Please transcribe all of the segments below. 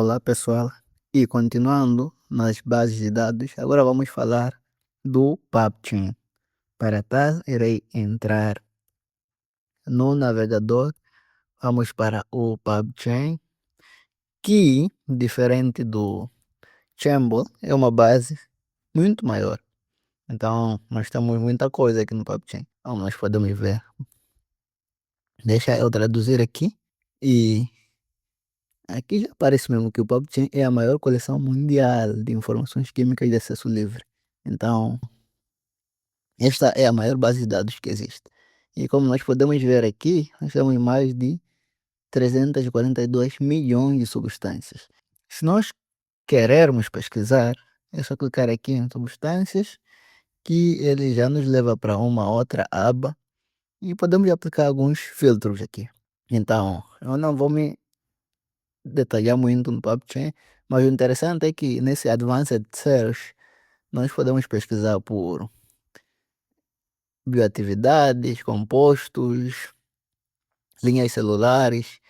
Olá pessoal, e continuando nas bases de dados, agora vamos falar do PubChain. Para tal, irei entrar no navegador, vamos para o PubChain, que, diferente do Chamble, é uma base muito maior. Então, nós temos muita coisa aqui no PubChain. Então, nós podemos ver. Deixa eu traduzir aqui. E aqui já aparece mesmo que o PubChain é a maior coleção mundial de informações químicas de acesso livre. Então, esta é a maior base de dados que existe. E como nós podemos ver aqui, nós temos mais de 342 milhões de substâncias. Se nós querermos pesquisar, é só clicar aqui em substâncias, que ele já nos leva para uma outra aba e podemos aplicar alguns filtros aqui. Então, eu não vou me detalhar muito no PubChain, mas o interessante é que nesse Advanced Search nós podemos pesquisar por bioatividades, compostos, linhas celulares,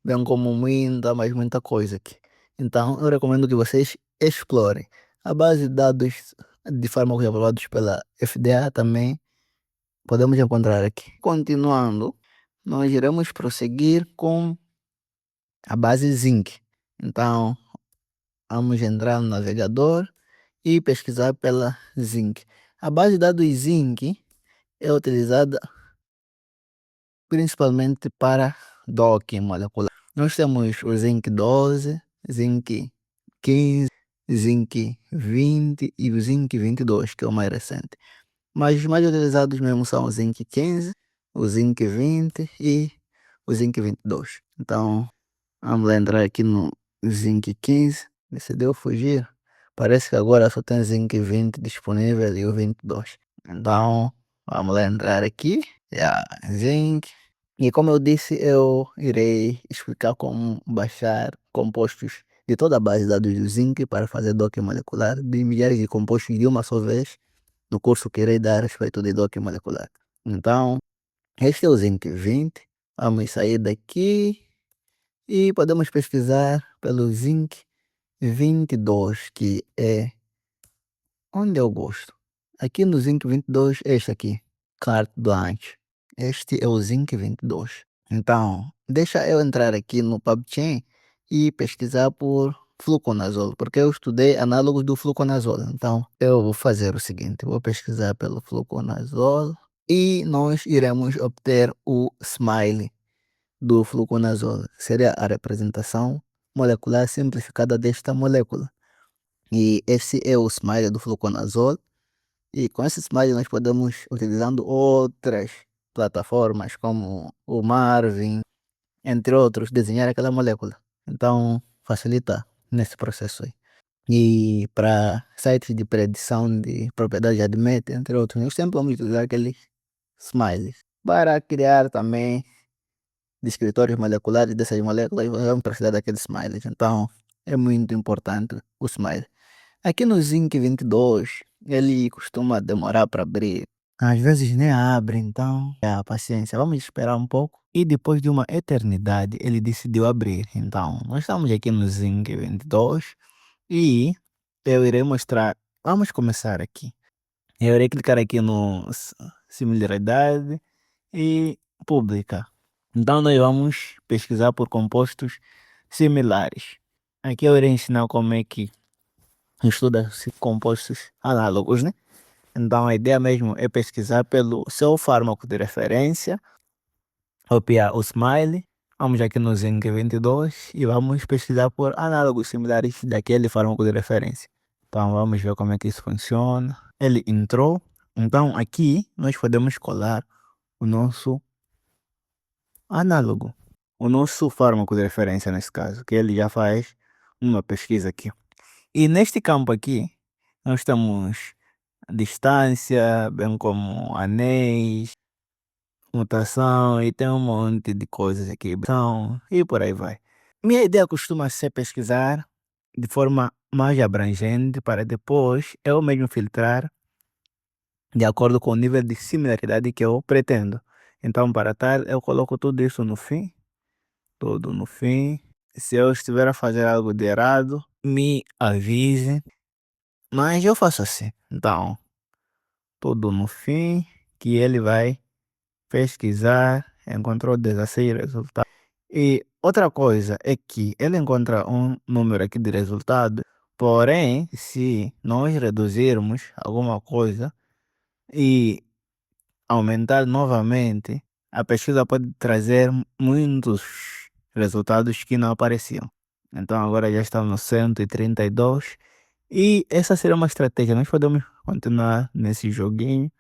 bem como muita coisa aqui. Então eu recomendo que vocês explorem. A base de dados de fármacos aprovados pela FDA também podemos encontrar aqui. Continuando, nós iremos prosseguir com a base Zinc. Então vamos entrar no navegador e pesquisar pela Zinc. A base de dados Zinc é utilizada principalmente para docking molecular. Nós temos o Zinc 12, Zinc 15, Zinc 20 e o Zinc 22, que é o mais recente. Mas os mais utilizados mesmo são o Zinc 15, o Zinc 20 e o Zinc 22. Então, vamos lá entrar aqui no Zinc 15. Decidiu fugir. Parece que agora só tem Zinc 20 disponível e o 22. Então, vamos lá entrar aqui. Zinc. E como eu disse, eu irei explicar como baixar compostos de toda a base de dados do Zinc para fazer docking molecular de milhares de compostos de uma só vez no curso que irei dar a respeito de docking molecular. Então, este é o Zinc 20. Vamos sair daqui e podemos pesquisar pelo Zinc 22, que é onde eu gosto. Aqui no Zinc 22, este aqui, Carte Blanche. Este é o Zinc 22. Então, deixa eu entrar aqui no PubChain e pesquisar por fluconazole, porque eu estudei análogos do fluconazole. Então, eu vou fazer o seguinte, vou pesquisar pelo fluconazole e nós iremos obter o smile do fluconazole. Seria a representação molecular simplificada desta molécula. E esse é o smile do fluconazole. E com esse smile nós podemos, utilizando outras plataformas como o Marvin, entre outros, desenhar aquela molécula. Então facilita nesse processo aí. E para sites de predição de propriedades de ADMET, entre outros, nós sempre vamos utilizar aqueles smiles. Para criar também descritórios moleculares dessas moléculas, vamos precisar daqueles smiles. Então é muito importante o smile. Aqui no Zinc 22, ele costuma demorar para abrir. Às vezes nem abre, então, paciência, vamos esperar um pouco. E depois de uma eternidade, ele decidiu abrir. Então, nós estamos aqui no Zinc 22 e eu irei mostrar. Vamos começar aqui. Eu irei clicar aqui no similaridade e pública. Então, nós vamos pesquisar por compostos similares. Aqui eu irei ensinar como é que estuda-se compostos análogos, né? Então a ideia mesmo é pesquisar pelo seu fármaco de referência, copiar o smile, vamos aqui no Zinc 22 e vamos pesquisar por análogos similares daquele fármaco de referência. Então vamos ver como é que isso funciona. Ele entrou, então aqui nós podemos colar o nosso análogo, o nosso fármaco de referência nesse caso, que ele já faz uma pesquisa aqui. E neste campo aqui, nós temos distância, bem como anéis, mutação e tem um monte de coisas aqui. Então, e por aí vai. Minha ideia costuma ser pesquisar de forma mais abrangente para depois eu mesmo filtrar de acordo com o nível de similaridade que eu pretendo. Então, para tal, eu coloco tudo isso no fim, tudo no fim. Se eu estiver a fazer algo de errado, me avise. Mas eu faço assim. Então, tudo no fim que ele vai pesquisar, encontrou 16 resultados. E outra coisa é que ele encontra um número aqui de resultado, porém, se nós reduzirmos alguma coisa e aumentar novamente, a pesquisa pode trazer muitos resultados que não apareciam. Então agora já estamos no 132. E essa seria uma estratégia. Nós podemos continuar nesse joguinho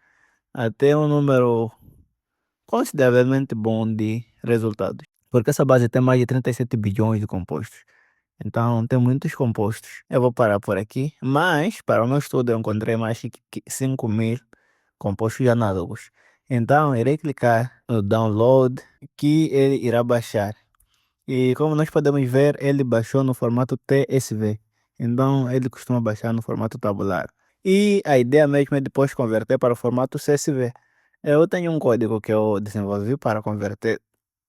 até um número consideravelmente bom de resultados. Porque essa base tem mais de 37 bilhões de compostos. Então tem muitos compostos. Eu vou parar por aqui. Mas para o meu estudo eu encontrei mais de 5.000 compostos análogos. Então irei clicar no download que ele irá baixar. E como nós podemos ver, ele baixou no formato TSV. Então ele costuma baixar no formato tabular. E a ideia mesmo é depois converter para o formato CSV. Eu tenho um código que eu desenvolvi para converter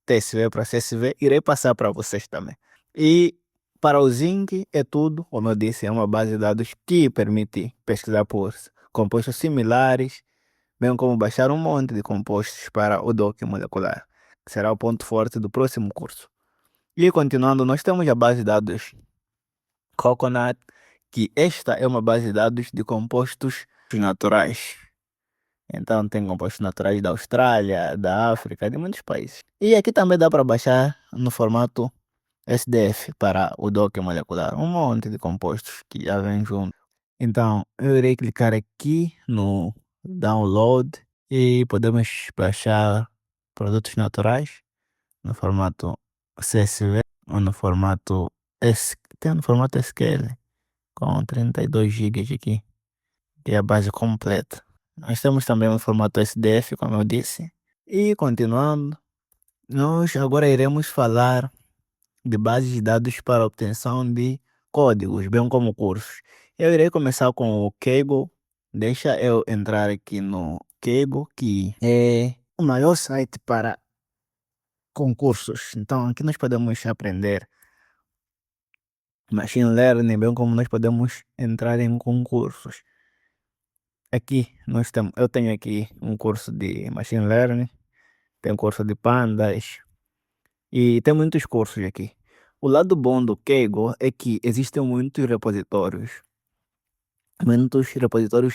TSV para CSV. Irei passar para vocês também. E para o Zinc é tudo, como eu disse, é uma base de dados que permite pesquisar por compostos similares, bem como baixar um monte de compostos para o dock molecular, que será o ponto forte do próximo curso. E continuando, nós temos a base de dados Coconut, que esta é uma base de dados de compostos naturais. Então tem compostos naturais da Austrália, da África, de muitos países. E aqui também dá para baixar no formato SDF para o dock molecular, um monte de compostos que já vem junto. Então eu irei clicar aqui no download e podemos baixar produtos naturais no formato CSV ou no formato tem no formato SQL com 32 GB aqui, que é a base completa. Nós temos também o formato SDF, como eu disse. E continuando, nós agora iremos falar de bases de dados para obtenção de códigos, bem como cursos. Eu irei começar com o Kaggle. Deixa eu entrar aqui no Kaggle, que é o maior site para concursos. Então aqui nós podemos aprender Machine Learning, bem como nós podemos entrar em concursos. Aqui eu tenho aqui um curso de Machine Learning, tem um curso de Pandas e tem muitos cursos aqui. O lado bom do Kaggle é que existem muitos repositórios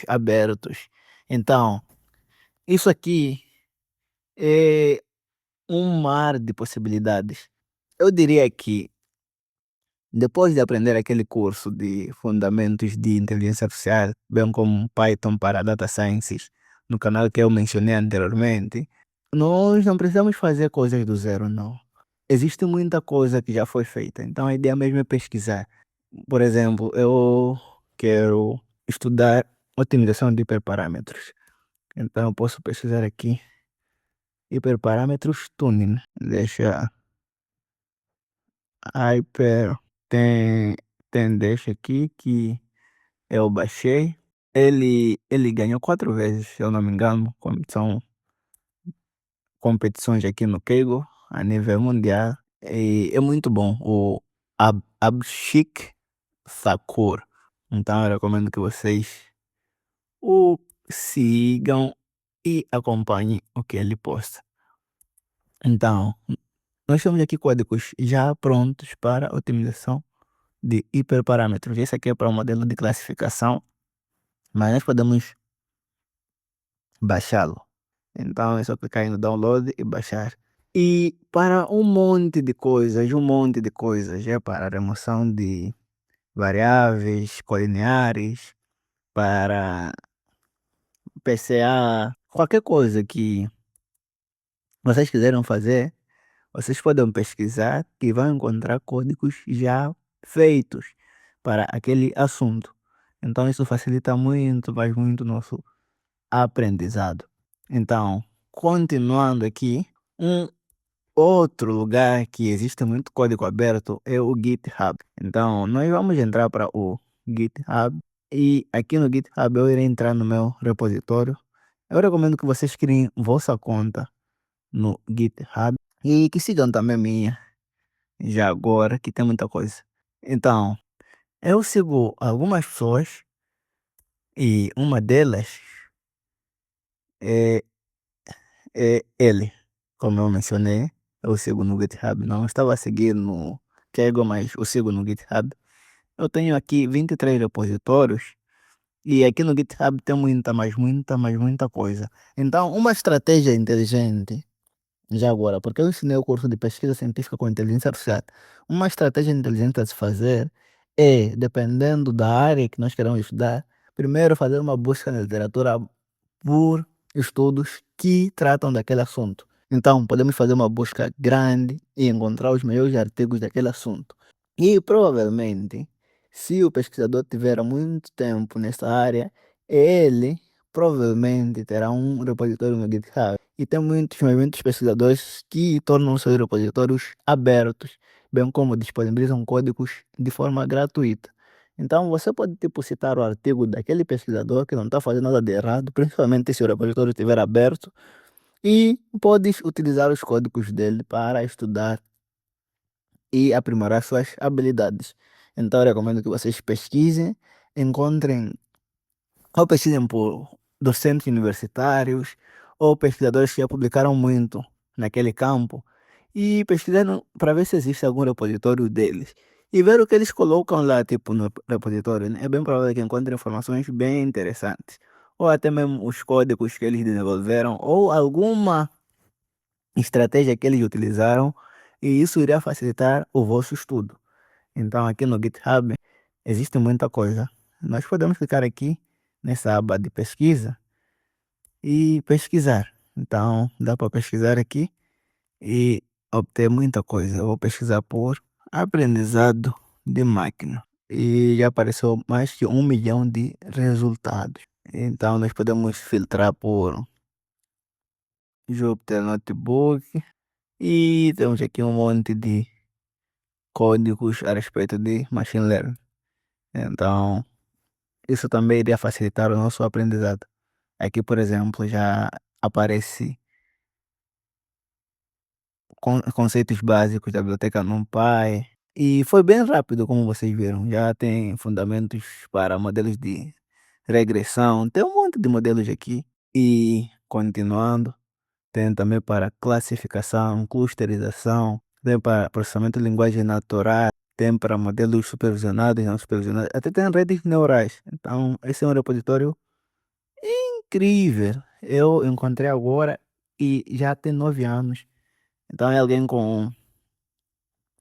abertos. Então, isso aqui é um mar de possibilidades. Eu diria que depois de aprender aquele curso de fundamentos de inteligência artificial, bem como Python para data sciences, no canal que eu mencionei anteriormente, nós não precisamos fazer coisas do zero, não. Existe muita coisa que já foi feita, então a ideia mesmo é pesquisar. Por exemplo, eu quero estudar otimização de hiperparâmetros. Então eu posso pesquisar aqui hiperparâmetros tuning. Deixa hyper tem deixa aqui que eu baixei. Ele ganhou 4 vezes, se eu não me engano, são competições aqui no Kaggle a nível mundial. E é muito bom. O Abhishek Thakur. Então eu recomendo que vocês o sigam e acompanhem o que ele posta. Então, nós temos aqui códigos já prontos para otimização de hiperparâmetros. Esse aqui é para o modelo de classificação, mas nós podemos baixá-lo. Então é só clicar aí no download e baixar. E para um monte de coisas, é para remoção de variáveis colineares, para PCA, qualquer coisa que vocês quiserem fazer, vocês podem pesquisar que vão encontrar códigos já feitos para aquele assunto. Então isso facilita muito, mas muito o nosso aprendizado. Então, continuando aqui, um outro lugar que existe muito código aberto é o GitHub. Então, nós vamos entrar para o GitHub e aqui no GitHub eu irei entrar no meu repositório. Eu recomendo que vocês criem vossa conta no GitHub e que sigam também minha. já agora que tem muita coisa. Então, eu sigo algumas pessoas e uma delas é ele, como eu mencionei, eu sigo no GitHub, não estava a seguir no Kaggle, mas eu sigo no GitHub. Eu tenho aqui 23 repositórios e aqui no GitHub tem muita coisa. Então, uma estratégia inteligente, já agora, porque eu ensinei o curso de pesquisa científica com inteligência artificial, uma estratégia inteligente a se fazer é, dependendo da área que nós queremos estudar, primeiro fazer uma busca na literatura por estudos que tratam daquele assunto. Então, podemos fazer uma busca grande e encontrar os melhores artigos daquele assunto. E provavelmente, se o pesquisador tiver muito tempo nessa área, ele provavelmente terá um repositório no GitHub. E tem muitos pesquisadores que tornam seus repositórios abertos, bem como disponibilizam códigos de forma gratuita. Então você pode tipo citar o artigo daquele pesquisador que não está fazendo nada de errado, principalmente se o repositório estiver aberto, e podes utilizar os códigos dele para estudar e aprimorar suas habilidades. Então eu recomendo que vocês pesquisem, encontrem ou pesquisem por docentes universitários ou pesquisadores que já publicaram muito naquele campo e pesquisando para ver se existe algum repositório deles e ver o que eles colocam lá tipo no repositório, né? É bem provável que encontrem informações bem interessantes ou até mesmo os códigos que eles desenvolveram ou alguma estratégia que eles utilizaram e isso irá facilitar o vosso estudo. Então aqui no GitHub existe muita coisa. Nós podemos clicar aqui nessa aba de pesquisa e pesquisar. Então dá para pesquisar aqui e obter muita coisa. Eu vou pesquisar por aprendizado de máquina e já apareceu mais que 1 milhão de resultados. Então nós podemos filtrar por Jupyter Notebook e temos aqui um monte de códigos a respeito de machine learning. Então isso também iria facilitar o nosso aprendizado. Aqui, por exemplo, já aparece conceitos básicos da biblioteca NumPy. E foi bem rápido, como vocês viram. Já tem fundamentos para modelos de regressão. Tem um monte de modelos aqui. E continuando, tem também para classificação, clusterização, tem para processamento de linguagem natural, tem para modelos supervisionados, não supervisionados, até tem redes neurais. Então, esse é um repositório incrível. Eu encontrei agora e já tem 9 anos. Então é alguém com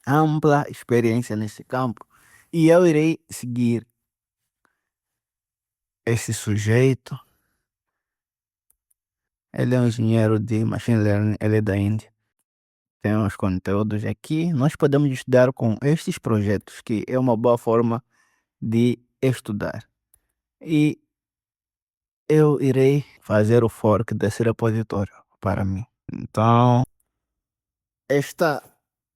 ampla experiência nesse campo. E eu irei seguir esse sujeito. Ele é um engenheiro de machine learning, ele é da Índia. Tem uns conteúdos aqui. Nós podemos estudar com estes projetos, que é uma boa forma de estudar. E eu irei fazer o fork desse repositório para mim. Então, esta,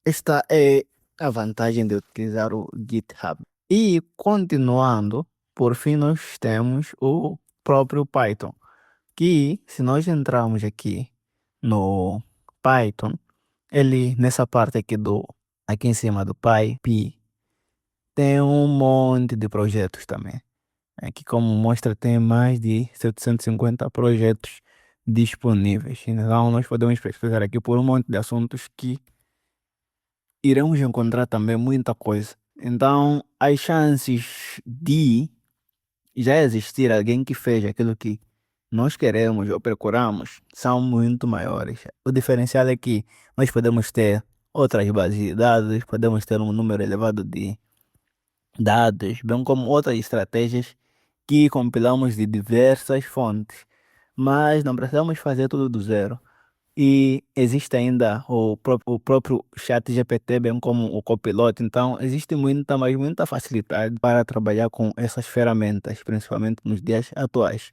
esta é a vantagem de utilizar o GitHub. E continuando, por fim, nós temos o próprio Python, que se nós entrarmos aqui no Python, ele nessa parte aqui em cima do PyPy, tem um monte de projetos também. Aqui como mostra tem mais de 750 projetos disponíveis. Então nós podemos pesquisar aqui por um monte de assuntos que iremos encontrar também muita coisa. Então as chances de já existir alguém que fez aquilo que nós queremos ou procuramos são muito maiores. O diferencial é que nós podemos ter outras bases de dados, podemos ter um número elevado de dados, bem como outras estratégias que compilamos de diversas fontes, mas não precisamos fazer tudo do zero. E existe ainda o próprio chat GPT, bem como o copiloto, então existe muita facilidade para trabalhar com essas ferramentas, principalmente nos dias atuais.